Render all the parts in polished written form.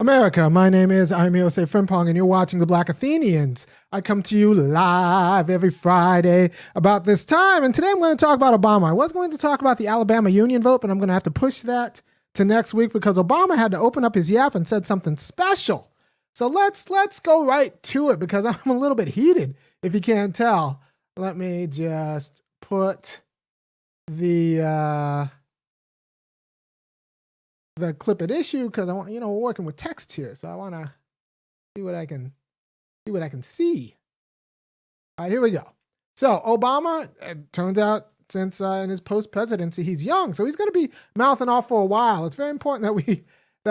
America, my name is Osei-Frimpong, and you're watching The Black Athenians. I come to you live every Friday about this time, and today I'm going to talk about Obama. I was going to talk about the Alabama union vote, but I'm going to have to push that to next week because Obama had to open up his yap and said something special. So let's go right to it because I'm a little bit heated, if you can't tell. Let me just put the clip at issue because I want, we're working with text here, so I want to see what I can see. All right, here we go. So Obama, it turns out, since in his post-presidency, he's young, so he's going to be mouthing off for a while. It's very important that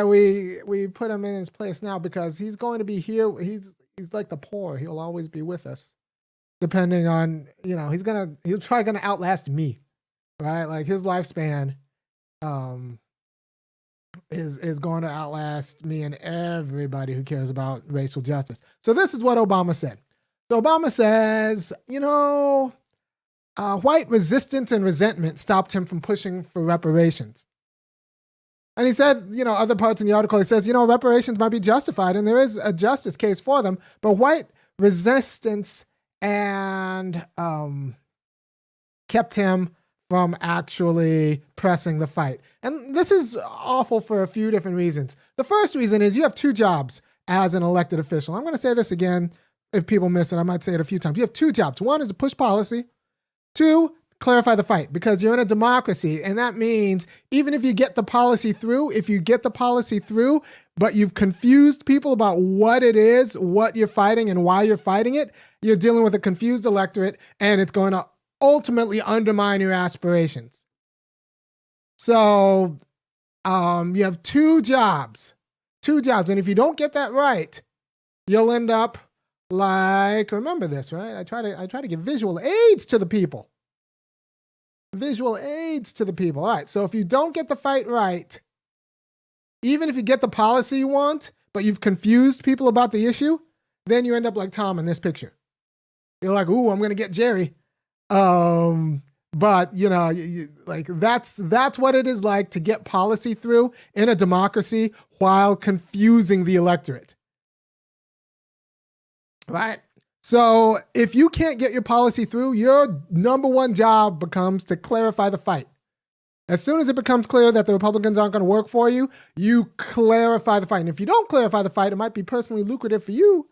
we put him in his place now because he's going to be here. He's like the poor. He'll always be with us, depending on he's probably gonna outlast me, right? Like his lifespan, is going to outlast me and everybody who cares about racial justice. So this is what Obama said. So Obama says, white resistance and resentment stopped him from pushing for reparations. And he said, other parts in the article, he says, reparations might be justified and there is a justice case for them, but white resistance and kept him from actually pressing the fight. And this is awful for a few different reasons. The first reason is you have two jobs as an elected official. I'm going to say this again. If people miss it, I might say it a few times. You have two jobs. One is to push policy. Two, clarify the fight, because you're in a democracy. And that means even if you get the policy through, but you've confused people about what it is, what you're fighting and why you're fighting it, you're dealing with a confused electorate and it's going to ultimately undermine your aspirations. So you have two jobs. And if you don't get that right, you'll end up like, remember this, right? I try to give visual aids to the people. All right, so if you don't get the fight right, even if you get the policy you want, but you've confused people about the issue, then you end up like Tom in this picture. You're like, ooh, I'm going to get Jerry. But that's what it is like to get policy through in a democracy while confusing the electorate. Right? So if you can't get your policy through, your number one job becomes to clarify the fight. As soon as it becomes clear that the Republicans aren't going to work for you, you clarify the fight. And if you don't clarify the fight, it might be personally lucrative for you,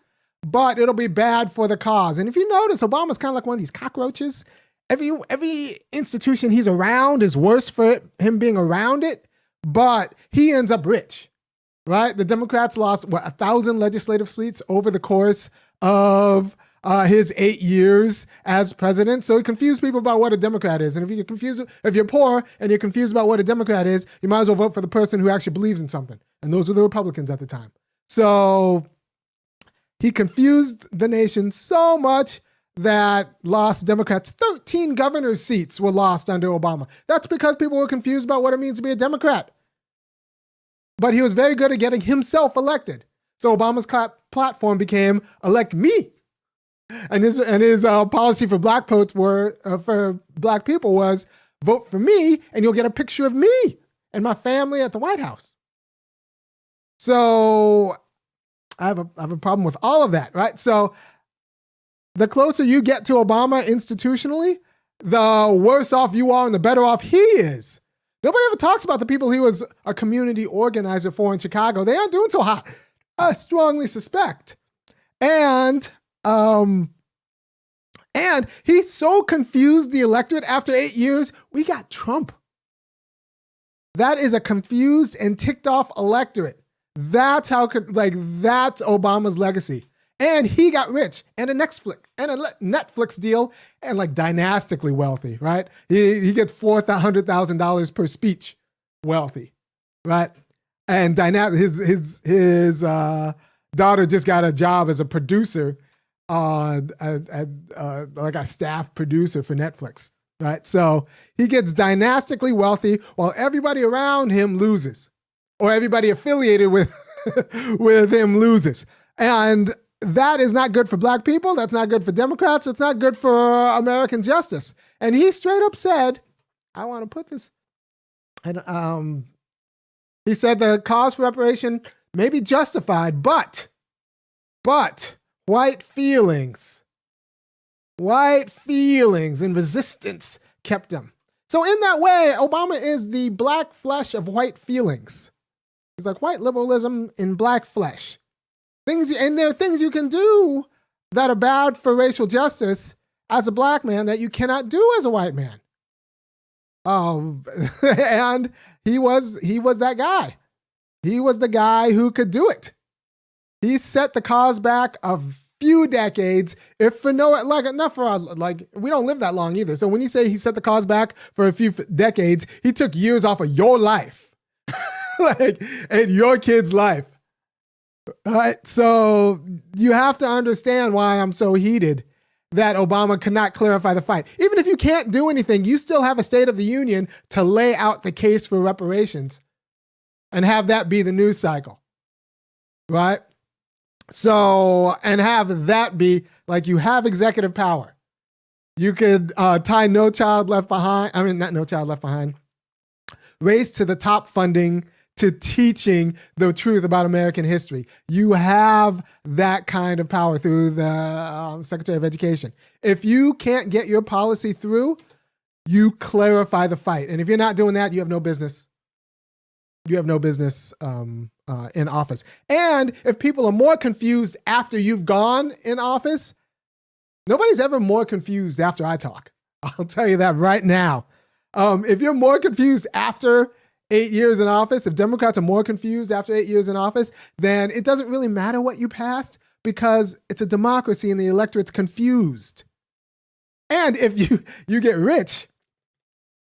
but it'll be bad for the cause. And if you notice, Obama's kind of like one of these cockroaches. Every institution he's around is worse for him being around it, but he ends up rich, right? The Democrats lost, 1,000 legislative seats over the course of his 8 years as president. So he confused people about what a Democrat is. And if you're poor and you're confused about what a Democrat is, you might as well vote for the person who actually believes in something. And those were the Republicans at the time. So he confused the nation so much that lost Democrats. 13 governor's seats were lost under Obama. That's because people were confused about what it means to be a Democrat. But he was very good at getting himself elected. So Obama's platform became elect me. And his policy for black people was vote for me and you'll get a picture of me and my family at the White House. So I have a problem with all of that, right? So the closer you get to Obama institutionally, the worse off you are and the better off he is. Nobody ever talks about the people he was a community organizer for in Chicago. They aren't doing so hot, I strongly suspect. And he so confused the electorate after 8 years, we got Trump. That is a confused and ticked off electorate. That's Obama's legacy. And he got rich and a Netflix deal and like dynastically wealthy, right? He gets $400,000 per speech wealthy, right? And his daughter just got a job as a producer, like a staff producer for Netflix, right? So he gets dynastically wealthy while everybody around him loses, or everybody affiliated with him loses. And that is not good for black people. That's not good for Democrats. It's not good for American justice. And he straight up said, I want to put this, and he said the cause for reparation maybe justified, but white feelings and resistance kept him. So in that way, Obama is the black flesh of white feelings. It's like white liberalism in black flesh. And there are things you can do that are bad for racial justice as a black man that you cannot do as a white man. And he was that guy. He was the guy who could do it. He set the cause back a few decades, if for no, like, not for, like, we don't live that long either. So when you say he set the cause back for a few decades, he took years off of your life, like, and your kid's life. All right. So you have to understand why I'm so heated that Obama could not clarify the fight. Even if you can't do anything, you still have a State of the Union to lay out the case for reparations and have that be the news cycle, right? So, and have that be like, you have executive power. You could tie No Child Left Behind. I mean, not No Child Left Behind. Race to the top funding to teaching the truth about American history. You have that kind of power through the Secretary of Education. If you can't get your policy through, you clarify the fight. And if you're not doing that, you have no business. You have no business in office. And if people are more confused after you've gone in office, nobody's ever more confused after I talk. I'll tell you that right now. If you're more confused after 8 years in office, if Democrats are more confused after 8 years in office, then it doesn't really matter what you passed because it's a democracy and the electorate's confused. And if you get rich,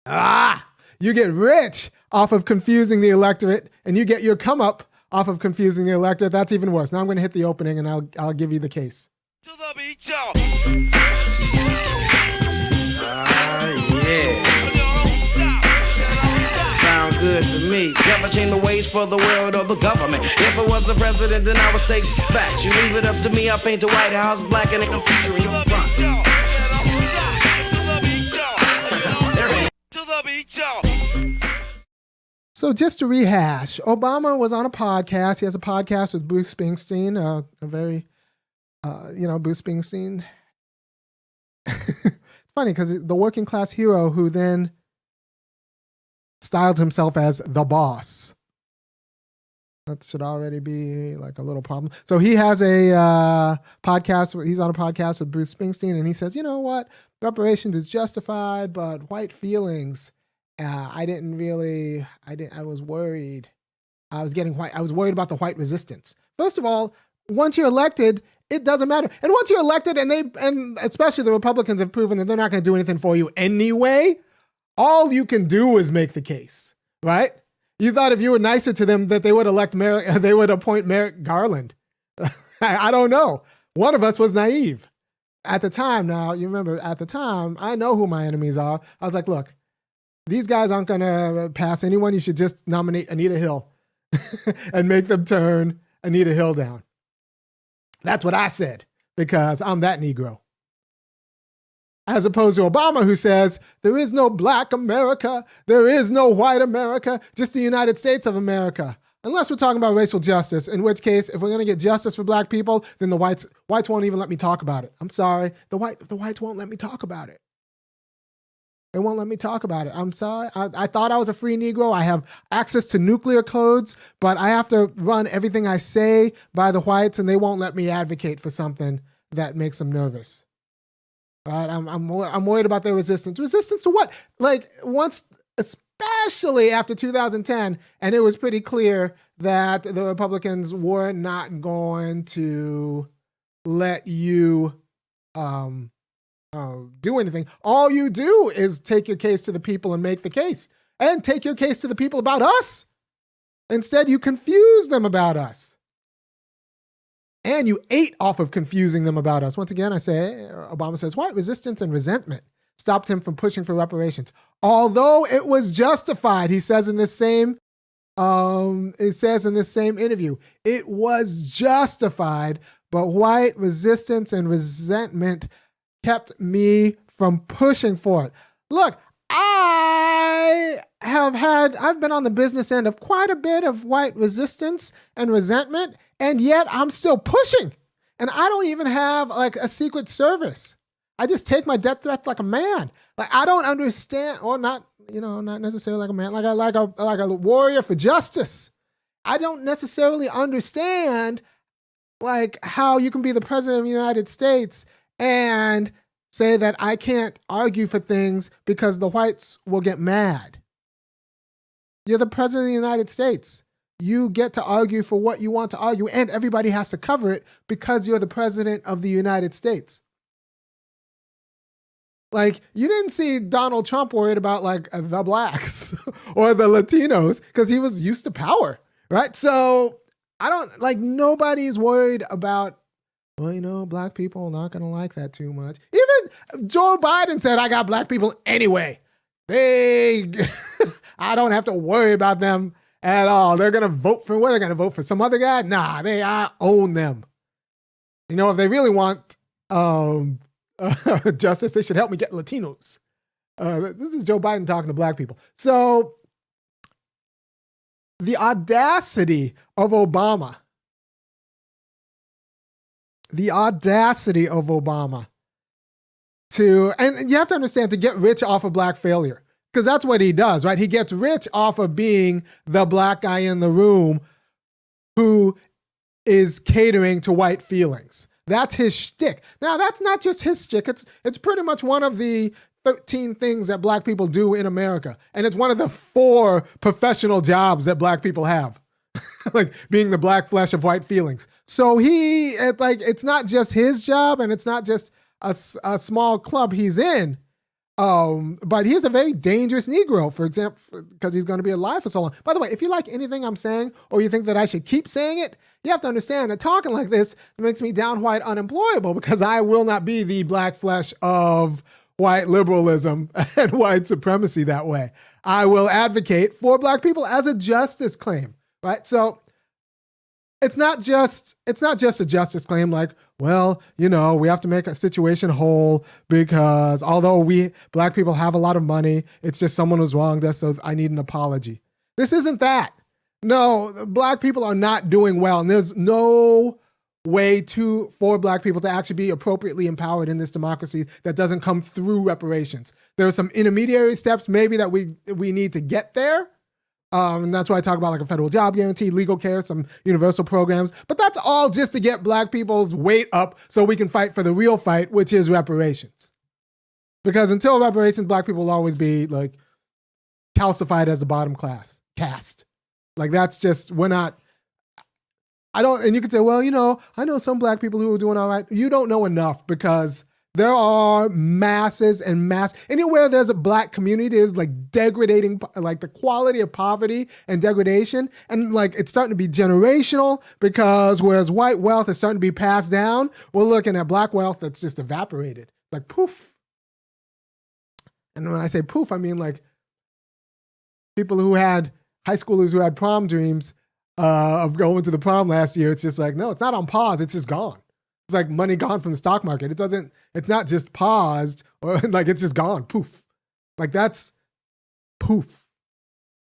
you get rich off of confusing the electorate, and you get your come up off of confusing the electorate, that's even worse. Now I'm going to hit the opening and I'll give you the case. To the beat, y'all. Yeah. Sound good to me. Never change the ways for the world or the government. If I was the president, then I would state facts. You leave it up to me, I'll paint the White House black and ain't no future in your front. To the beat, y'all. So just to rehash, Obama was on a podcast. He has a podcast with Bruce Springsteen, a very, Bruce Springsteen. Funny because the working class hero who then styled himself as the boss. That should already be like a little problem. So he has a podcast. He's on a podcast with Bruce Springsteen, and he says, you know what? Reparations is justified, but white feelings. I was worried. I was worried about the white resistance. First of all, once you're elected, it doesn't matter. And once you're elected, and especially the Republicans have proven that they're not going to do anything for you anyway, all you can do is make the case, right? You thought if you were nicer to them that they would appoint Merrick Garland. I don't know. One of us was naive at the time. Now, you remember at the time, I know who my enemies are. I was like, look, these guys aren't going to pass anyone. You should just nominate Anita Hill and make them turn Anita Hill down. That's what I said because I'm that Negro. As opposed to Obama, who says, there is no black America, there is no white America, just the United States of America. Unless we're talking about racial justice, in which case, if we're going to get justice for black people, then the whites won't even let me talk about it. I'm sorry. The whites won't let me talk about it. They won't let me talk about it. I'm sorry. I thought I was a free Negro. I have access to nuclear codes, but I have to run everything I say by the whites, and they won't let me advocate for something that makes them nervous. Right? I'm worried about their resistance. Resistance to what? Like once, especially after 2010, and it was pretty clear that the Republicans were not going to let you do anything. All you do is take your case to the people and make the case, and take your case to the people about us. Instead, you confuse them about us. And you ate off of confusing them about us. Once again, I say, Obama says, white resistance and resentment stopped him from pushing for reparations. Although it was justified, he says in this same, interview, it was justified, but white resistance and resentment kept me from pushing for it. Look, I I've been on the business end of quite a bit of white resistance and resentment, and yet I'm still pushing. And I don't even have like a secret service. I just take my death threats like a man. Like I don't understand, or not, not necessarily like a man, like a warrior for justice. I don't necessarily understand like how you can be the president of the United States and say that I can't argue for things because the whites will get mad. You're the president of the United States. You get to argue for what you want to argue, and everybody has to cover it because you're the president of the United States. Like, you didn't see Donald Trump worried about like the blacks or the Latinos because he was used to power, right? So nobody's worried about, well, black people are not going to like that too much. Even Joe Biden said, I got black people anyway. I don't have to worry about them at all. They're going to vote for, what, they're going to vote for some other guy? Nah, I own them. If they really want justice, they should help me get Latinos. This is Joe Biden talking to black people. So the audacity of Obama and you have to understand, to get rich off of black failure, because that's what he does, right? He gets rich off of being the black guy in the room who is catering to white feelings. That's his shtick. Now, that's not just his shtick. It's pretty much one of the 13 things that black people do in America. And it's one of the 4 professional jobs that black people have, like being the black flesh of white feelings. So it's not just his job, and it's not just a small club he's in. But he's a very dangerous Negro, for example, because he's going to be alive for so long. By the way, if you like anything I'm saying, or you think that I should keep saying it, you have to understand that talking like this makes me downright unemployable, because I will not be the black flesh of white liberalism and white supremacy that way. I will advocate for black people as a justice claim, right? So it's not just a justice claim like, well, we have to make a situation whole because although we black people have a lot of money, it's just someone who's wronged us, so I need an apology. This isn't that. No, black people are not doing well, and there's no way for black people to actually be appropriately empowered in this democracy that doesn't come through reparations. There are some intermediary steps maybe that we need to get there. And that's why I talk about like a federal job guarantee, legal care, some universal programs. But that's all just to get black people's weight up so we can fight for the real fight, which is reparations. Because until reparations, black people will always be like calcified as the bottom class, caste. Like that's just, and you could say, well, I know some black people who are doing all right. You don't know enough, because there are masses and anywhere there's a black community is like degrading, like the quality of poverty and degradation. And like, it's starting to be generational, because whereas white wealth is starting to be passed down, we're looking at black wealth that's just evaporated, like poof. And when I say poof, I mean like people who had high schoolers who had prom dreams of going to the prom last year. It's just like, no, it's not on pause. It's just gone. It's like money gone from the stock market. It's not just paused, or like it's just gone, poof. Like that's poof.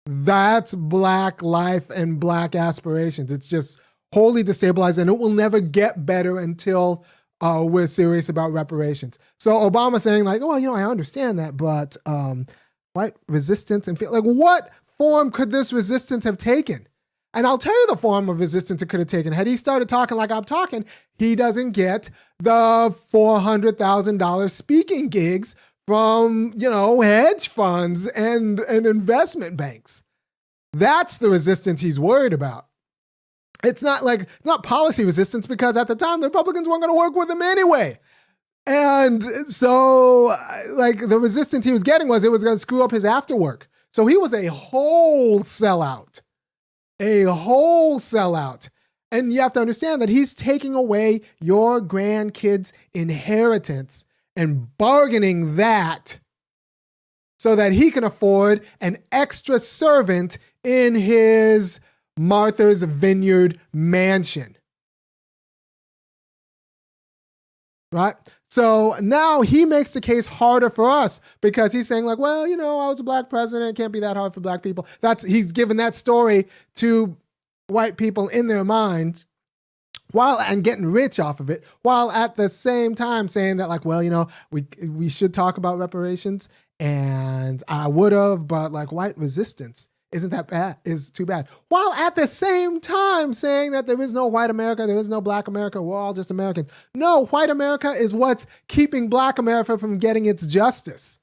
That's black life and black aspirations. It's just wholly destabilized, and it will never get better until we're serious about reparations. So Obama saying like, well, I understand that, but white resistance and like, what form could this resistance have taken? And I'll tell you the form of resistance it could have taken. Had he started talking like I'm talking, he doesn't get the $400,000 speaking gigs from, hedge funds and investment banks. That's the resistance he's worried about. It's not policy resistance, because at the time the Republicans weren't going to work with him anyway. And so like the resistance he was getting was it was going to screw up his afterwork. So he was a whole sellout. And you have to understand that he's taking away your grandkids' inheritance and bargaining that so that he can afford an extra servant in his Martha's Vineyard mansion. Right? So now he makes the case harder for us because he's saying like, well, I was a black president. It can't be that hard for black people. He's given that story to white people in their mind and getting rich off of it, while at the same time saying that like, well, we should talk about reparations, and I would have, but like white resistance isn't that bad, is too bad. While at the same time saying that there is no white America, there is no black America, we're all just Americans. No, white America is what's keeping black America from getting its justice.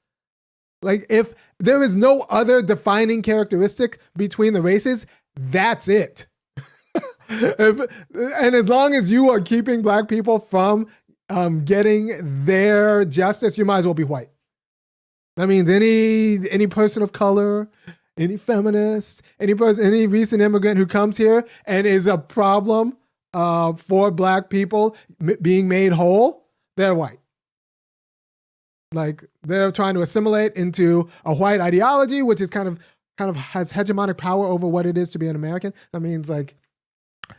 Like if there is no other defining characteristic between the races, that's it. And as long as you are keeping black people from getting their justice, you might as well be white. That means any person of color, any feminist, any recent immigrant who comes here and is a problem for black people being made whole, they're white. Like they're trying to assimilate into a white ideology, which is kind of has hegemonic power over what it is to be an American. That means like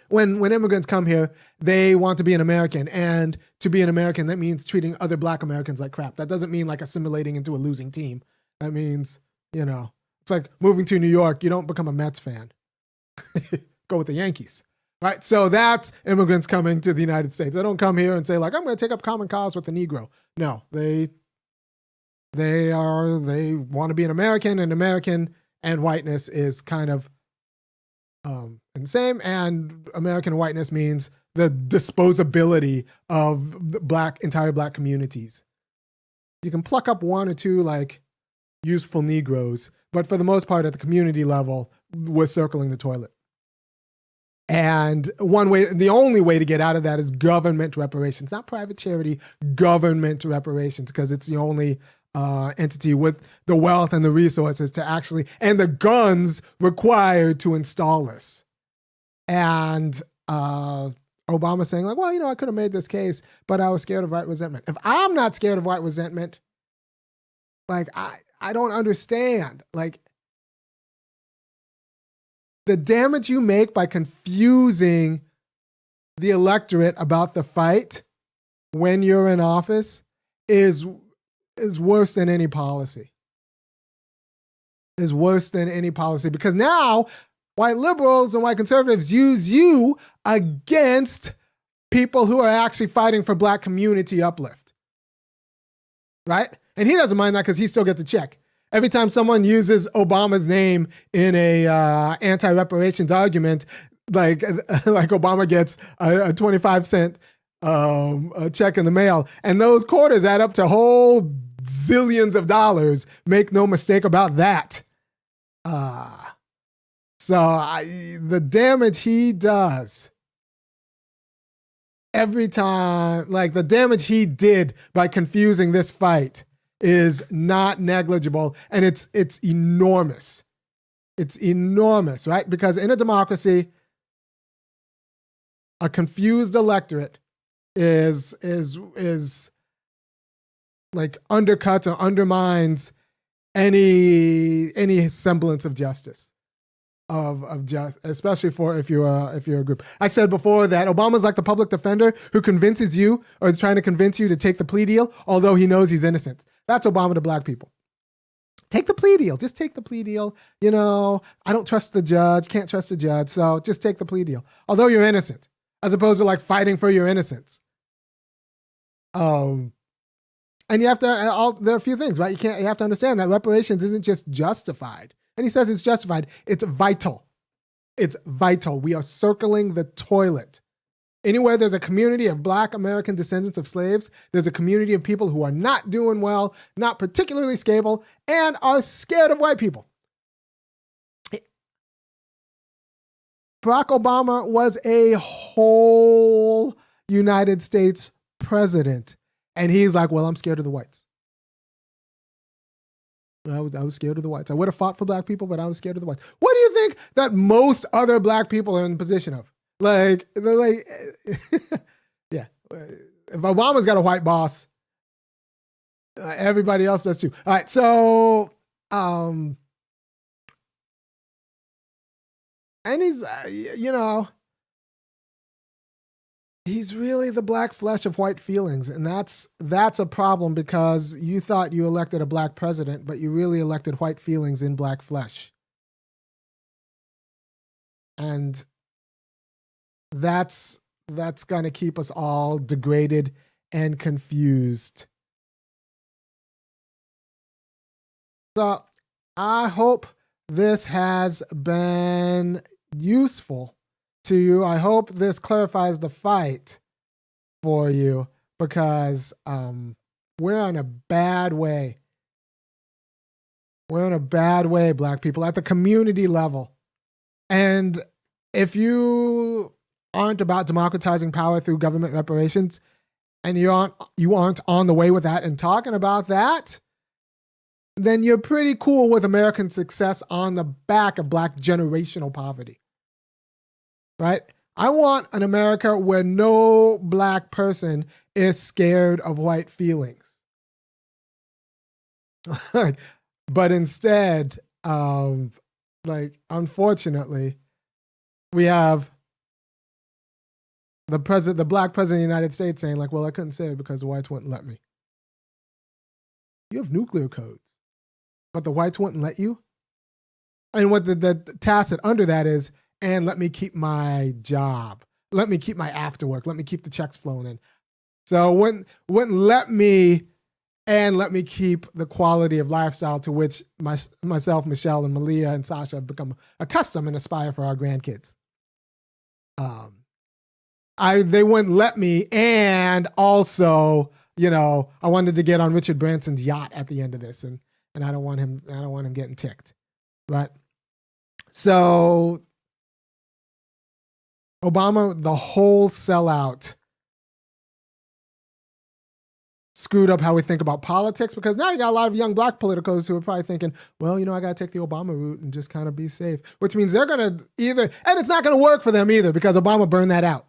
when immigrants come here, they want to be an American, and to be an American, that means treating other black Americans like crap. That doesn't mean like assimilating into a losing team. That means, it's like moving to New York. You don't become a Mets fan. Go with the Yankees, right? So that's immigrants coming to the United States. They don't come here and say like, I'm going to take up common cause with the Negro. No, they want to be an American, and American and whiteness is kind of and same, and American whiteness means the disposability of the entire black communities. You can pluck up one or two like useful Negroes, but for the most part at the community level, we're circling the toilet. And the only way to get out of that is government reparations, not private charity, government reparations, because it's the only entity with the wealth and the resources to actually, and the guns required to install this. And Obama saying like, well, I could have made this case, but I was scared of white resentment. If I'm not scared of white resentment, like I don't understand. Like the damage you make by confusing the electorate about the fight when you're in office is worse than any policy. Is worse than any policy, because now white liberals and white conservatives use you against people who are actually fighting for black community uplift. Right? And he doesn't mind that because he still gets a check. Every time someone uses Obama's name in a anti-reparations argument, like Obama gets a 25-cent a check in the mail, and those quarters add up to whole zillions of dollars. Make no mistake about that. The damage he does every time, like the damage he did by confusing this fight is not negligible, and it's enormous. It's enormous, right? Because in a democracy, a confused electorate is like undercuts or undermines any semblance of justice, of just, especially if you're a group. I said before that Obama's like the public defender who convinces you or is trying to convince you to take the plea deal, although he knows he's innocent. That's Obama to black people. Take the plea deal. Just take the plea deal. I don't trust the judge. Can't trust the judge. So just take the plea deal, although you're innocent, as opposed to like fighting for your innocence. And you have to, there are a few things, right? You have to understand that reparations isn't just justified. And he says it's justified. It's vital. It's vital. We are circling the toilet. Anywhere there's a community of black American descendants of slaves, there's a community of people who are not doing well, not particularly stable, and are scared of white people. Barack Obama was a whole United States president. And he's like, well, I'm scared of the whites. I was scared of the whites. I would have fought for black people, but I was scared of the whites. What do you think that most other black people are in the position of? Like, they're like, yeah. If Obama's got a white boss, everybody else does too. All right, so, and he's, He's really the black flesh of white feelings, and that's a problem because you thought you elected a black president, but you really elected white feelings in black flesh. And that's going to keep us all degraded and confused. So I hope this has been useful to you. I hope this clarifies the fight for you, because we're in a bad way. We're in a bad way, black people, at the community level. And if you aren't about democratizing power through government reparations, and you aren't on the way with that and talking about that, then you're pretty cool with American success on the back of black generational poverty. Right? I want an America where no black person is scared of white feelings. But instead, unfortunately, we have the black president of the United States saying, like, well, I couldn't say it because the whites wouldn't let me. You have nuclear codes, but the whites wouldn't let you? And what the tacit under that is, and let me keep my job. Let me keep my after work. Let me keep the checks flowing in. So wouldn't let me, and let me keep the quality of lifestyle to which myself, Michelle, and Malia, and Sasha have become accustomed and aspire for our grandkids. They wouldn't let me, and also, I wanted to get on Richard Branson's yacht at the end of this, and I don't want him getting ticked. Right? So Obama, the whole sellout, screwed up how we think about politics, because now you got a lot of young black politicos who are probably thinking, well, I got to take the Obama route and just kind of be safe, which means they're going to either, and it's not going to work for them either, because Obama burned that out.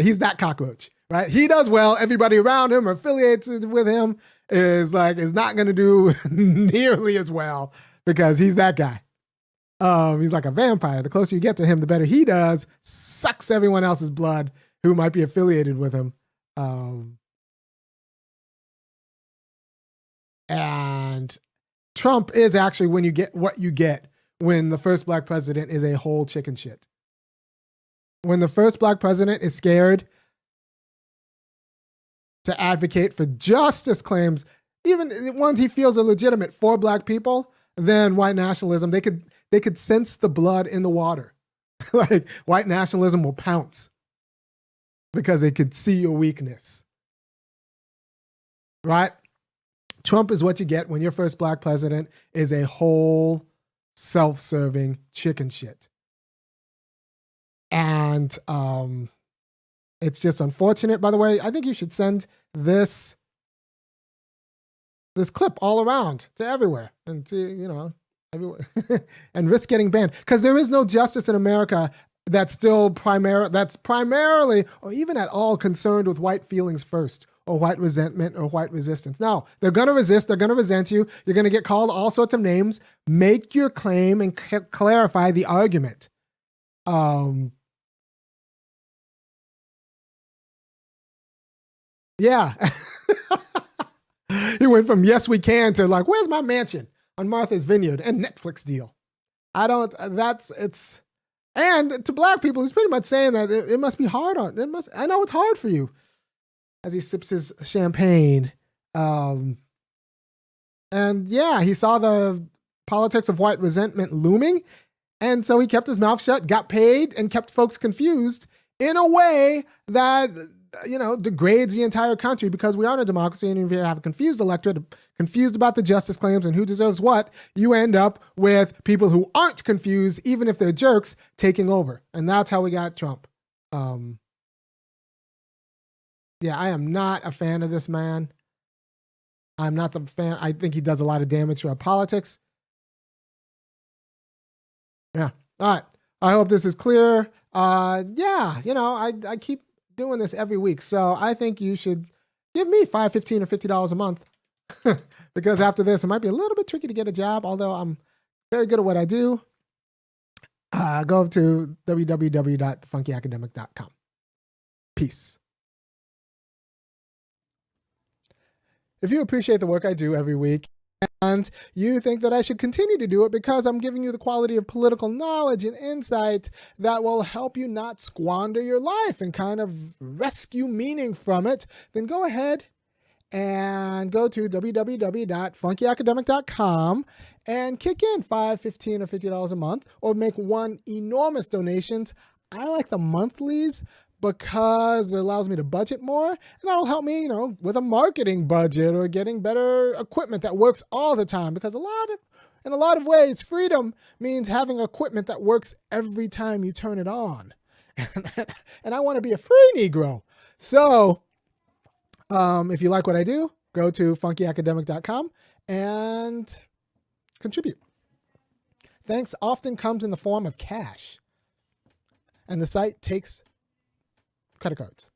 He's that cockroach, right? He does well. Everybody around him or affiliated with him is not going to do nearly as well, because he's that guy. He's like a vampire. The closer you get to him, the better he does. Sucks everyone else's blood who might be affiliated with him. And Trump is actually when you get what you get when the first black president is a whole chicken shit. When the first black president is scared to advocate for justice claims, even ones he feels are legitimate for black people, then white nationalism, they could sense the blood in the water. Like, white nationalism will pounce because they could see your weakness. Right? Trump is what you get when your first black president is a whole self-serving chicken shit. And it's just unfortunate. By the way, I think you should send this clip all around to everywhere and to, everywhere and risk getting banned, because there is no justice in America that's primarily or even at all concerned with white feelings first, or white resentment, or white resistance. No, they're going to resist. They're going to resent you. You're going to get called all sorts of names. Make your claim and clarify the argument. Yeah. He went from yes, we can to like, where's my mansion on Martha's Vineyard and Netflix deal? And to black people, he's pretty much saying that it must be hard I know it's hard for you, as he sips his champagne. And yeah, he saw the politics of white resentment looming. And so he kept his mouth shut, got paid, and kept folks confused in a way that, degrades the entire country, because we are a democracy. And if you have a confused electorate, confused about the justice claims and who deserves what, you end up with people who aren't confused, even if they're jerks, taking over. And that's how we got Trump. Yeah, I am not a fan of this man. I'm not the fan. I think he does a lot of damage to our politics. Yeah. All right. I hope this is clear. I keep doing this every week. So I think you should give me $5, $15, or $50 a month. Because after this, it might be a little bit tricky to get a job, although I'm very good at what I do. Go to www.thefunkyacademic.com. Peace. If you appreciate the work I do every week and you think that I should continue to do it because I'm giving you the quality of political knowledge and insight that will help you not squander your life and kind of rescue meaning from it, then go ahead and go to www.funkyacademic.com and kick in $5, $15, or $50 a month, or make one enormous donation. I like the monthlies because it allows me to budget more, and that'll help me, with a marketing budget or getting better equipment that works all the time. Because in a lot of ways, freedom means having equipment that works every time you turn it on. And I want to be a free Negro. So if you like what I do, go to funkyacademic.com and contribute. Thanks often comes in the form of cash, and the site takes credit cards.